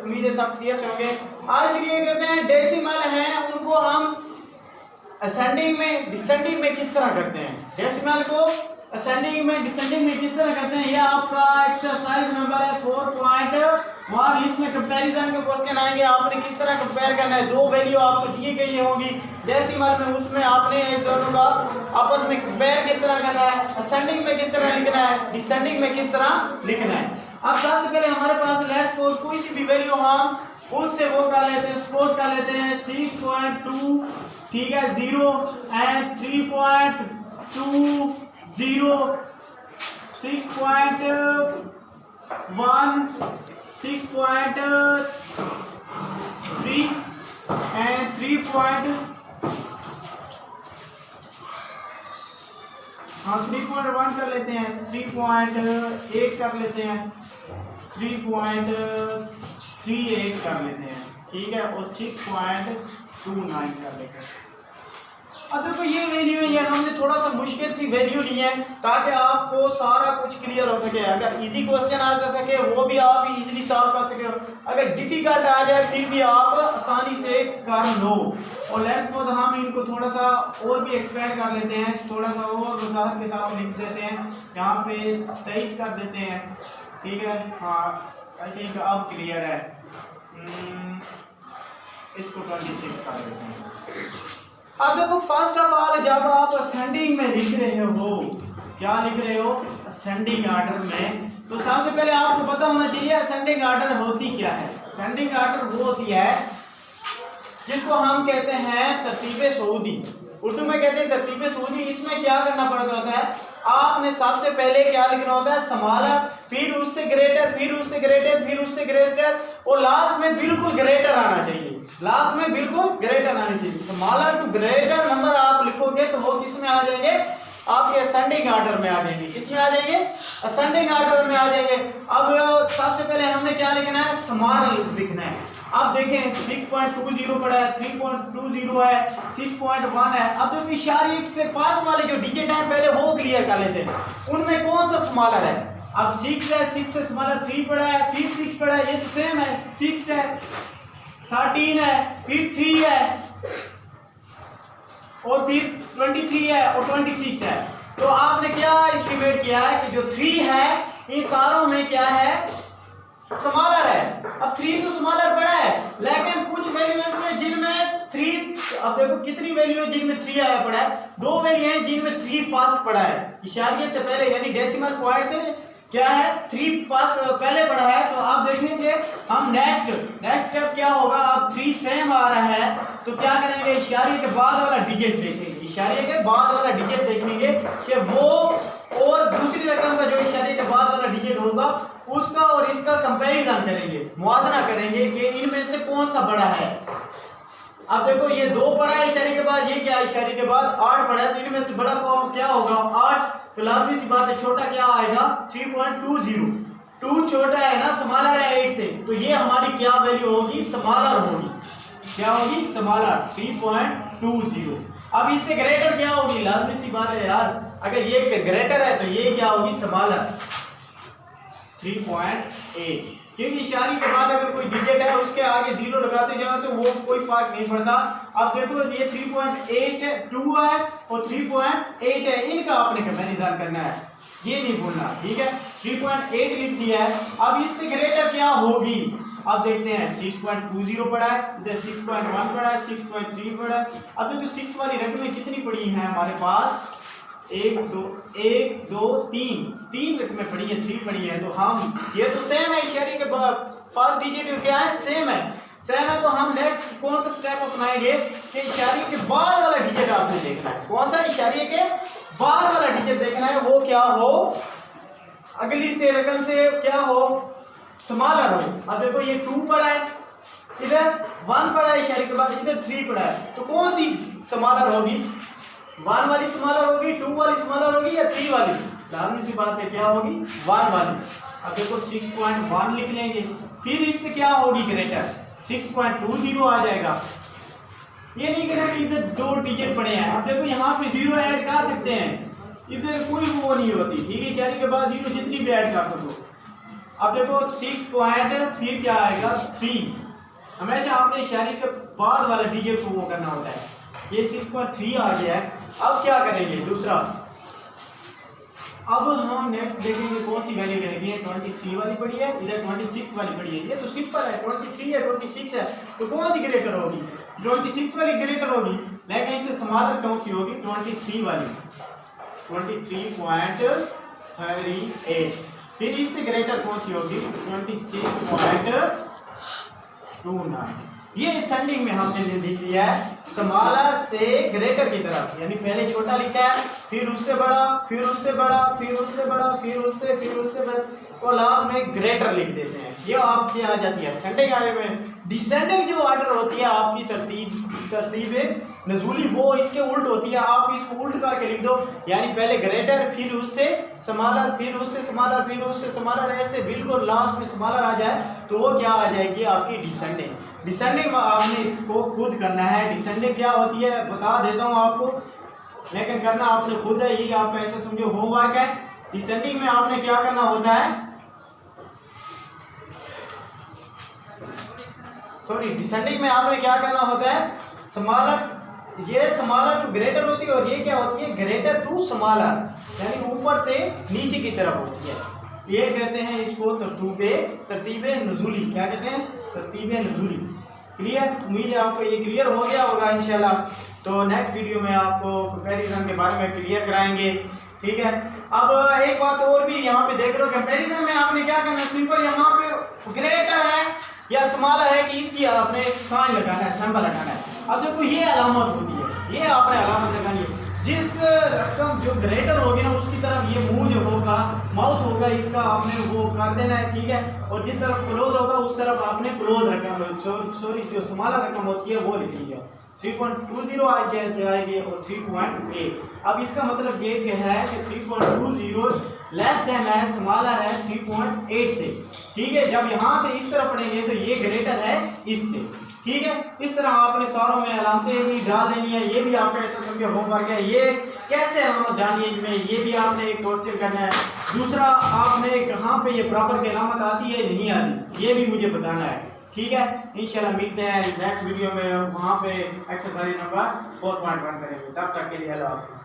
उम्मीद है सब क्लियर होंगे। आज क्लियर करते हैं डेसिमल हैं उनको हम असेंडिंग में डिसेंडिंग में किस तरह करते हैं। डेसिमल को असेंडिंग में डिसेंडिंग में किस तरह करते हैं, यह आपका एक्सरसाइज नंबर है 4.1। इसमें कंपैरिजन के क्वेश्चन आएंगे, आपने किस तरह कंपेयर करना है। दो वैल्यू आपको दी गई होगी डेसिमल में, उसमें आपने एक दोनों का आपस में कंपेयर किस तरह करना है, असेंडिंग में किस तरह लिखना है, डिसेंडिंग में किस तरह लिखना है। अब सबसे पहले हमारे पास लेट सपोज कोई सी भी वैल्यू हम खुद से वो कर लेते हैं, सपोज कर लेते हैं 6.2, ठीक है, 0 एंड 3.20, 6.1, 6.3 एंड 3.1 कर लेते हैं, 3.8 कर लेते हैं, 3.38 कर लेते हैं, ठीक है, और 6.29 कर लेते हैं। अब देखो ये वैल्यू है, ये हमने थोड़ा सा मुश्किल सी वैल्यू ली है ताकि आपको सारा कुछ क्लियर हो सके। अगर इजी क्वेश्चन आ सके वो भी आप इजीली सॉल्व कर सके, अगर डिफिकल्ट आ जाए फिर भी आप आसानी से कर लो। और लेट्स सपोज हम इनको थोड़ा सा और भी एक्सपेंड कर लेते हैं, थोड़ा सा और वजाहत के साथ लिख देते हैं, यहाँ पे 23 कर देते हैं, ठीक है। हाँ आई थिंक अब क्लियर है, इसको 26 कर देते हैं। अब देखो फर्स्ट ऑफ ऑल जब आप असेंडिंग में लिख रहे हो, क्या लिख रहे हो, असेंडिंग ऑर्डर में, तो सबसे पहले आपको पता होना चाहिए असेंडिंग ऑर्डर होती क्या है। असेंडिंग ऑर्डर वो होती है जिसको हम कहते हैं तरतीबे सऊदी, उर्दू में कहते हैं तरतीबे सऊदी। इसमें क्या करना पड़ता होता है, आपने सबसे पहले क्या लिखना होता है, स्मॉलर, फिर उससे ग्रेटर, फिर उससे ग्रेटर, फिर उससे ग्रेटर, और लास्ट में बिल्कुल ग्रेटर आना चाहिए, लास्ट में बिल्कुल ग्रेटर आनी चाहिए। स्मॉलर टू ग्रेटर नंबर आप लिखोगे तो वो किस में आ जाएंगे, आपके असेंडिंग ऑर्डर में आ जाएंगे, किसमें आ जाएंगे, असेंडिंग ऑर्डर में आ जाएंगे। अब सबसे पहले हमने क्या लिखना है, स्मॉलर लिखना है। अब देखें 6.20 पड़ा है, 3.20 है, 6.1 है। अब जो इशारे से पास वाले जो डिजिट है पहले वो क्लियर कर लेते हैं, उनमें कौन सा स्मॉलर है। अब 6 है, 6 से स्मॉलर 3 पड़ा है, फिर 6 पड़ा है, ये तो सेम है, 6 है, 13 है, फिर 3 है, और फिर 23 है, और 26 है। तो आपने क्या एस्टिमेट किया है कि जो 3 है इन सारों में क्या है, स्मॉलर है। अब 3 तो स्मॉलर पड़ा है, लेकिन कुछ वैल्यू इसमें जिनमें 3, अब देखो कितनी वैल्यू है जिनमें 3 आया पड़ा है, 2 वैल्यू है जिनमें 3 फास्ट पड़ा है, इशारिये से पहले यानी डेसिमल पॉइंट से क्या है 3 फास्ट पहले पड़ा है। तो आप देखेंगे हम नेक्स्ट स्टेप क्या होगा, अब 3 सेम आ रहा है तो क्या करेंगे, इशारे के बाद वाला डिजिट देखेंगे, इशारे के बाद वाला डिजिट देखेंगे कि वो और दूसरी रकम का जो इशारे के बाद वाला डिजिट होगा उसका और इसका कंपैरिजन करेंगे, मुआवजा करेंगे कि इनमें से कौन सा बड़ा है। अब देखो ये 2 पड़ा है इशारे के बाद, ये क्या इशारे के बाद 8 पड़ा है, तो इनमें से बड़ा क्या होगा 8, तो लाजमी सी बात है छोटा क्या आएगा 3.20, 2 छोटा है ना, स्मॉलर है 8 से, तो ये हमारी क्या वैल्यू होगी, स्मॉलर होगी, क्या होगी, स्मॉलर 3.20। अब इससे ग्रेटर क्या होगी, लाजमी सी बात है यार, अगर ये ग्रेटर है तो ये क्या होगी, स्मॉलर 3.8, क्योंकि इशारे के बाद अगर कोई डिजिट है उसके आगे 0 लगाते जाओ तो वो कोई फर्क नहीं पड़ता। अब देखो ये 3.82 है और 3.8 है, इनका आपने कंपैरिजन करना है, ये नहीं भूलना, ठीक है। 3.8 लिख दिया है, अब इससे ग्रेटर क्या होगी, अब देखते हैं 6.20 पड़ा है, इधर 6.1 पड़ा है, 6.3 पड़ा है। अब देखो 6 वाली रकमें कितनी पड़ी हैं हमारे पास, 1 2 3 रकमें पड़ी है, 3 पड़ी है, तो हम ये तो सेम है, इशारे के बाद फर्स्ट डिजिट क्या है, सेम है, तो हम नेक्स्ट कौन सा स्टेप अपनाएंगे कि इशारे के बाद वाला डिजिट आपने देखना है, कौन सा इशारे के बाद वाला डिजिट देखना है, वो क्या हो, अगली से रकम से क्या हो, स्मॉलर हो। अब देखो ये 2 पड़ा है, इधर 1 पड़ा है इशारे के बाद, इधर 3 पड़ा है, तो कौन सी स्मॉलर होगी, 1 वाली स्मॉलर होगी, 2 वाली स्मॉलर होगी या 3 वाली, लाजमी सी बात है क्या होगी, 1 वाली। अब देखो 6.1 लिख लेंगे, फिर इससे क्या होगी ग्रेटर, 6.20 आ जाएगा। ये नहीं कहना कि इधर 2 डिजिट पड़े हैं, अब देखो यहाँ पे 0 ऐड कर सकते हैं, इधर कोई वो नहीं होती, ठीक है, इशारे के बाद 0 जितनी भी ऐड कर सको, अब देखो 6 पॉइंट फिर क्या आएगा 3। हमेशा आपने इशारे के बाद वाला डिजिट को वो करना होता है। ये 6.3 आ गया है। अब क्या करेंगे दूसरा, अब हम नेक्स्ट देखेंगे कौन सी वैल्यू रहेगी। 23 वाली पड़ी है, इधर 26 वाली पड़ी है। ये तो सिंपल है, 23 है 26 है, तो कौन सी ग्रेटर होगी? 26 वाली ग्रेटर होगी, लेकिन इससे स्मॉलर कौन सी होगी? 23 वाली, 23.38। फिर इससे ग्रेटर कौन सी होगी? 26.29। ये असेंडिंग में हमने लिख लिया है स्मॉलर से ग्रेटर की तरफ, यानी पहले छोटा लिखा है, फिर उससे बड़ा, फिर उससे बड़ा, फिर उससे बड़ा, फिर उससे बड़ा, और लास्ट में ग्रेटर लिख देते हैं। ये आपके आ जाती है असेंडिंग ऑर्डर में। डिसेंडिंग जो ऑर्डर होती है आपकी तरतीब नज़ूली, वो इसके उल्ट होती है। आप इसको उल्ट करके लिख दो, यानी पहले ग्रेटर, फिर उससे स्मॉलर, फिर उससे स्मॉलर, फिर उससे स्मॉलर, ऐसे बिल्कुल लास्ट में स्मॉलर आ जाए तो वो क्या आ जाएगी? आपकी डिसेंडिंग। डिसेंडिंग में आपने इसको खुद करना है। डिसेंडिंग क्या होती है बता देता हूँ आपको, लेकिन करना आपने खुद है। ये आपका ऐसे समझो होमवर्क है। डिसेंडिंग में आपने क्या करना होता है, डिसेंडिंग में आपने क्या करना होता है? स्मॉलर, ये स्मॉलर टू ग्रेटर होती है, और ये क्या होती है? ग्रेटर टू स्मॉलर, यानी ऊपर से नीचे की तरफ होती है। ये कहते हैं इसको तरतीब नुज़ूली। क्या कहते हैं? तरतीब नुज़ूली। क्लियर? उम्मीद है आपको ये क्लियर हो गया होगा इंशाल्लाह। तो नेक्स्ट वीडियो में आपको कंपैरिजन के बारे में क्लियर कराएंगे। ठीक है, अब एक बात और भी यहाँ पे देख लो, कंपैरिजन में आपने क्या करना है? सिंपल यहाँ पे ग्रेटर है या स्मॉलर है कि इसकी आपने साइन लगाना है, सिंबल लगाना है। अब देखो ये अलामत होती है, ये आपने अलामत लगानी है। जिस रकम जो ग्रेटर होगी ना उसकी तरफ ये मुंह जो होगा, माउथ होगा, इसका आपने वो कर देना है। ठीक है, और जिस तरफ क्लोज होगा उस तरफ आपने क्लोज रकम, सॉरी जो स्मॉलर रकम होती है वो लिख लीजिए। 3.20 आएगी और 3.8। अब इसका मतलब ये है कि 3.20 लेस देन है, स्मॉलर है 3.8 से। ठीक है, जब यहाँ से इस तरफ पढ़ेंगे तो ये ग्रेटर है इससे। ठीक है, इस तरह आपने सारों में अलामतें भी डाल देनी है। ये भी आपका ऐसा समझो होमवर्क है, ये कैसे अलामत डालनी है इसमें, ये भी आपने एक क्वेश्चन करना है। दूसरा, आपने कहाँ पे ये बराबर की अलामत आती है नहीं आती, ये भी मुझे बताना है। ठीक है, इंशाल्लाह मिलते हैं नेक्स्ट वीडियो में, वहाँ पे एक्सरसाइज नंबर 4.1 करेंगे। तब तक के लिए अल्लाह हाफ़िज़।